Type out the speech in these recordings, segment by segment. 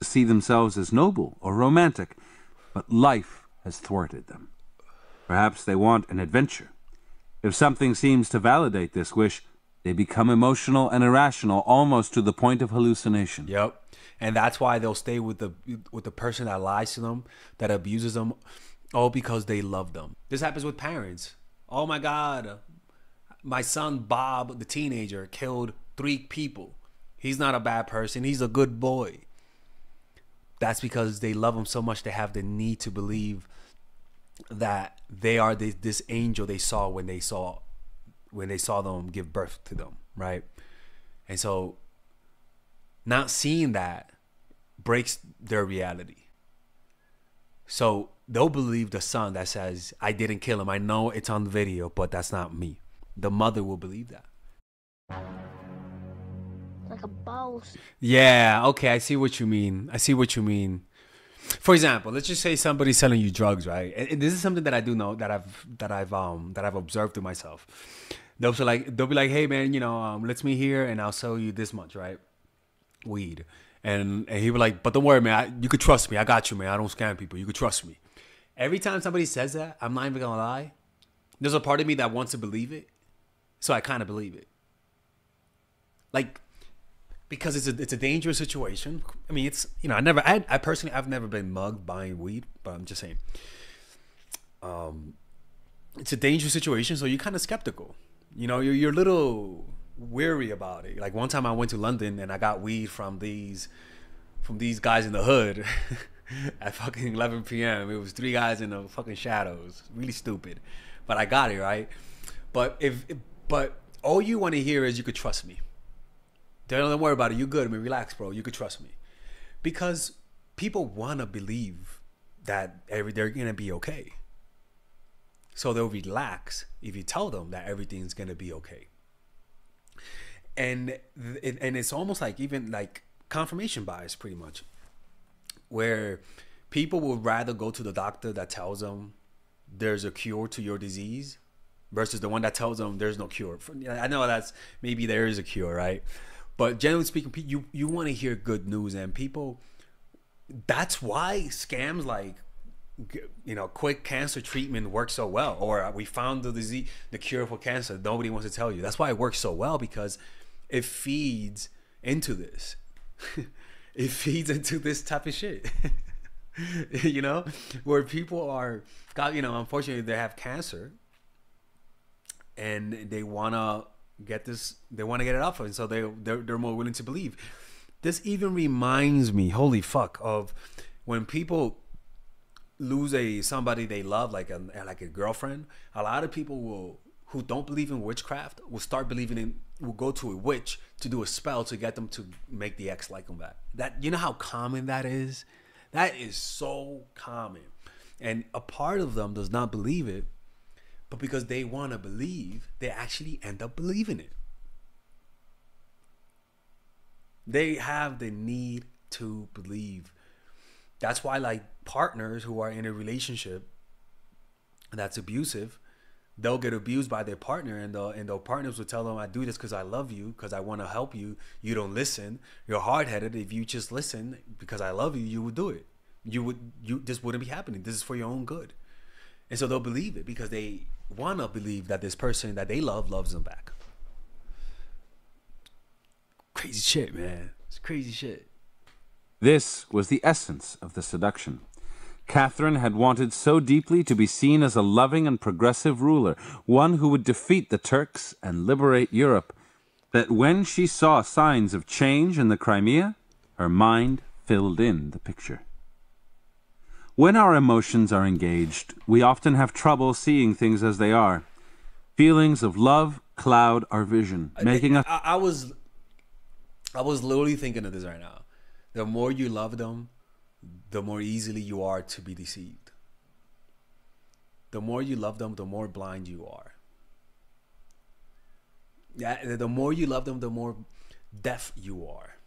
see themselves as noble or romantic, but life has thwarted them. Perhaps they want an adventure. If something seems to validate this wish, they become emotional and irrational, almost to the point of hallucination. Yep. And that's why they'll stay with the person that lies to them, that abuses them, all because they love them. This happens with parents. Oh my God, my son Bob, the teenager, killed 3 people. He's not a bad person. He's a good boy. That's because they love him so much. They have the need to believe that they are this angel they saw when they saw them give birth to them, right? And so not seeing that breaks their reality. So they'll believe the son that says, I didn't kill him. I know it's on the video, but that's not me. The mother will believe that. Like a boss. Yeah, okay, I see what you mean. I see what you mean. For example, let's just say somebody's selling you drugs, right? And this is something that I do know, that I've observed to myself. They'll be like, hey man, let's meet here and I'll sell you this much, right? Weed. And he was like, but don't worry, man, you could trust me. I got you, man. I don't scam people. You could trust me. Every time somebody says that, I'm not even gonna lie, there's a part of me that wants to believe it. So I kind of believe it. Like, because it's a dangerous situation. I mean, it's, I personally, I've never been mugged buying weed, but I'm just saying, it's a dangerous situation. So you're kind of skeptical, you're a little weary about it. Like one time I went to London and I got weed from these guys in the hood at fucking 11 p.m. It was 3 guys in the fucking shadows. Really stupid, but I got it, right? But all you want to hear is, you could trust me. Don't worry about it. You're good. I mean, relax, bro. You could trust me. Because people want to believe that they're going to be okay. So they'll relax if you tell them that everything's going to be okay. And it's almost like, even like confirmation bias, pretty much, where people would rather go to the doctor that tells them there's a cure to your disease versus the one that tells them there's no cure. I know that's, maybe there is a cure, right? But generally speaking, you want to hear good news, and people, that's why scams like, quick cancer treatment works so well, or we found the disease, the cure for cancer. Nobody wants to tell you. That's why it works so well, because it feeds into this. It feeds into this type of shit. Where people are, unfortunately they have cancer, and they wanna get this, they want to get it off, and so they're more willing to believe. This even reminds me, holy fuck, of when people lose somebody they love, like a girlfriend. A lot of people who don't believe in witchcraft will start believing will go to a witch to do a spell to get them to make the ex like them back. That, how common that is? That is so common. And a part of them does not believe it, but because they want to believe, they actually end up believing it. They have the need to believe. That's why, like, partners who are in a relationship that's abusive, they'll get abused by their partner, and the partners will tell them, I do this because I love you, because I want to help you. You don't listen. You're hard-headed. If you just listen because I love you, you would do it. This wouldn't be happening. This is for your own good. And so they'll believe it because they want to believe that this person that they love loves them back. Crazy shit, man. It's crazy shit. This was the essence of the seduction. Catherine had wanted so deeply to be seen as a loving and progressive ruler, one who would defeat the Turks and liberate Europe, that when she saw signs of change in the Crimea, her mind filled in the picture. When our emotions are engaged, we often have trouble seeing things as they are. Feelings of love cloud our vision, making us... I was literally thinking of this right now. The more you love them, the more easily you are to be deceived. The more you love them, the more blind you are. Yeah, the more you love them, the more deaf you are.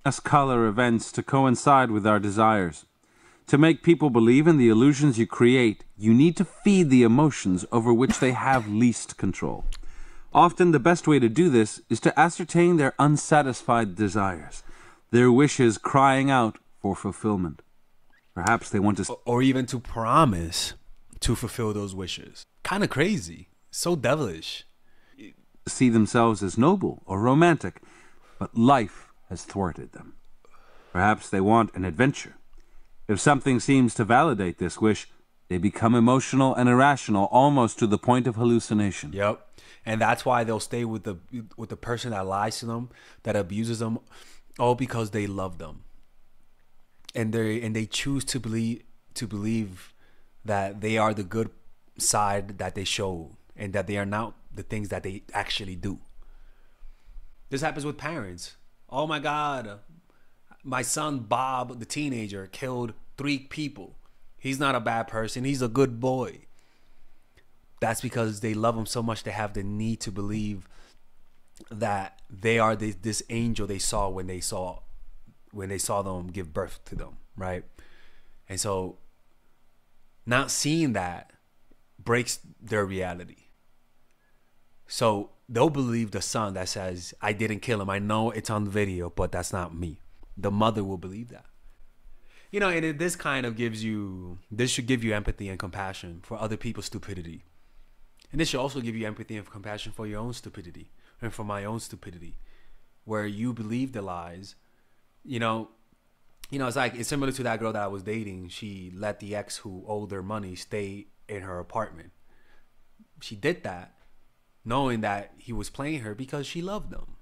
Us color events to coincide with our desires. To make people believe in the illusions you create, you need to feed the emotions over which they have least control. Often the best way to do this is to ascertain their unsatisfied desires. their wishes crying out for fulfillment. Perhaps they want to or even to promise to fulfill those wishes. Kind of crazy. So devilish. see themselves as noble or romantic, but life has thwarted them. Perhaps they want an adventure. If something seems to validate this wish, they become emotional and irrational, almost to the point of hallucination. Yep. And that's why they'll stay with the person that lies to them, that abuses them, all because they love them. And they choose to believe that they are the good side that they show, and that they are not the things that they actually do. This happens with parents. Oh my God, my son Bob, the teenager, killed 3 people. He's not a bad person. He's a good boy. That's because they love him so much. They have the need to believe that they are this angel they saw when they saw them give birth to them, right? And so not seeing that breaks their reality. So they'll believe the son that says, I didn't kill him. I know it's on video, but that's not me. The mother will believe that. You know, and this kind of this should give you empathy and compassion for other people's stupidity. And this should also give you empathy and compassion for your own stupidity and for my own stupidity, where you believe the lies. You know, it's similar to that girl that I was dating. She let the ex who owed her money stay in her apartment. She did that knowing that he was playing her because she loved him.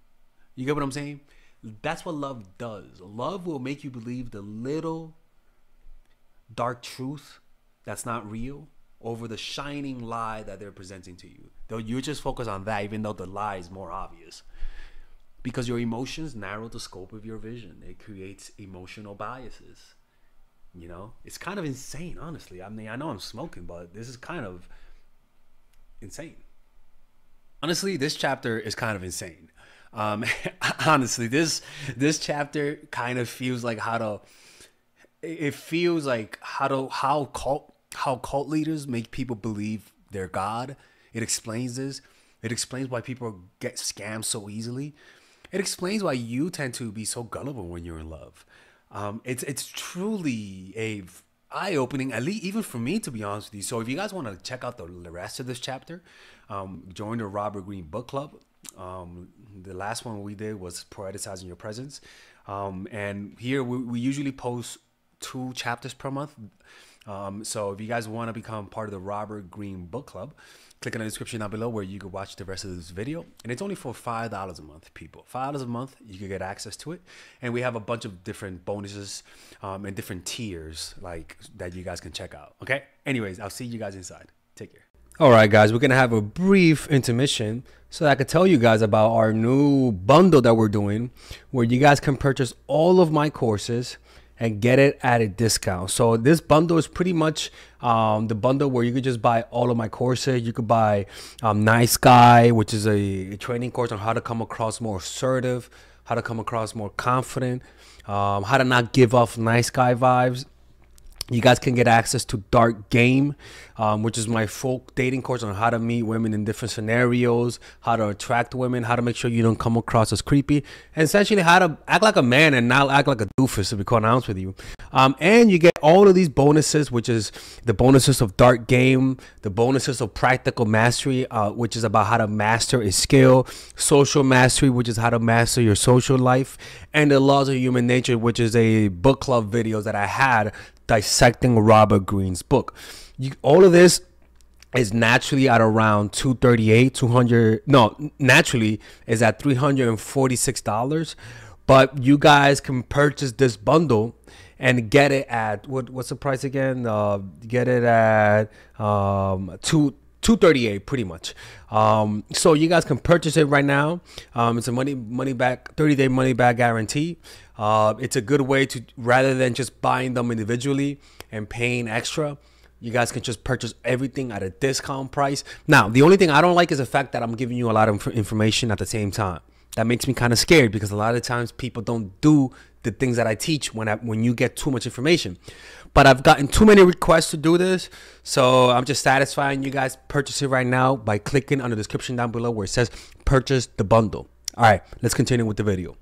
You get what I'm saying? That's what love does. Love will make you believe the little dark truth that's not real over the shining lie that they're presenting to you. Though you just focus on that, even though the lie is more obvious. Because your emotions narrow the scope of your vision. It creates emotional biases. You know, it's kind of insane, honestly. I mean, I know I'm smoking, but this is kind of insane. Honestly, this chapter is kind of insane. Honestly, this chapter kind of feels like how cult leaders make people believe they're God. It explains this. It explains why people get scammed so easily. It explains why you tend to be so gullible when you're in love. It's truly a eye-opening, at least even for me, to be honest with you. So if you guys want to check out the rest of this chapter, join the Robert Greene book club. The last one we did was Poeticizing Your Presence. And here we usually post 2 chapters per month. So if you guys want to become part of the Robert Greene book club, click in the description down below where you can watch the rest of this video. And it's only for $5 a month, people. $5 a month, you can get access to it. And we have a bunch of different bonuses and different tiers like that you guys can check out. Okay? Anyways, I'll see you guys inside. Take care. All right, guys, we're going to have a brief intermission so that I could tell you guys about our new bundle that we're doing where you guys can purchase all of my courses and get it at a discount. So this bundle is pretty much the bundle where you could just buy all of my courses. You could buy Nice Guy, which is a training course on how to come across more assertive, how to come across more confident, how to not give off nice guy vibes. You guys can get access to Dark Game, which is my full dating course on how to meet women in different scenarios, how to attract women, how to make sure you don't come across as creepy, and essentially how to act like a man and not act like a doofus, to be quite honest with you. And you get all of these bonuses, which is the bonuses of Dark Game, the bonuses of Practical Mastery, which is about how to master a skill, Social Mastery, which is how to master your social life, and the Laws of Human Nature, which is a book club videos that I had dissecting Robert Greene's book. All of this is naturally at around naturally is at $346, but you guys can purchase this bundle and get it at what's the price again? Get it at $238 pretty much. So you guys can purchase it right now. It's a money back 30-day money back guarantee. It's a good way to, rather than just buying them individually and paying extra, you guys can just purchase everything at a discount price. Now, the only thing I don't like is the fact that I'm giving you a lot of information at the same time. That makes me kind of scared because a lot of times people don't do the things that I teach when you get too much information. But I've gotten too many requests to do this, so I'm just satisfying you guys. Purchase it right now by clicking on the description down below where it says purchase the bundle. All right, let's continue with the video.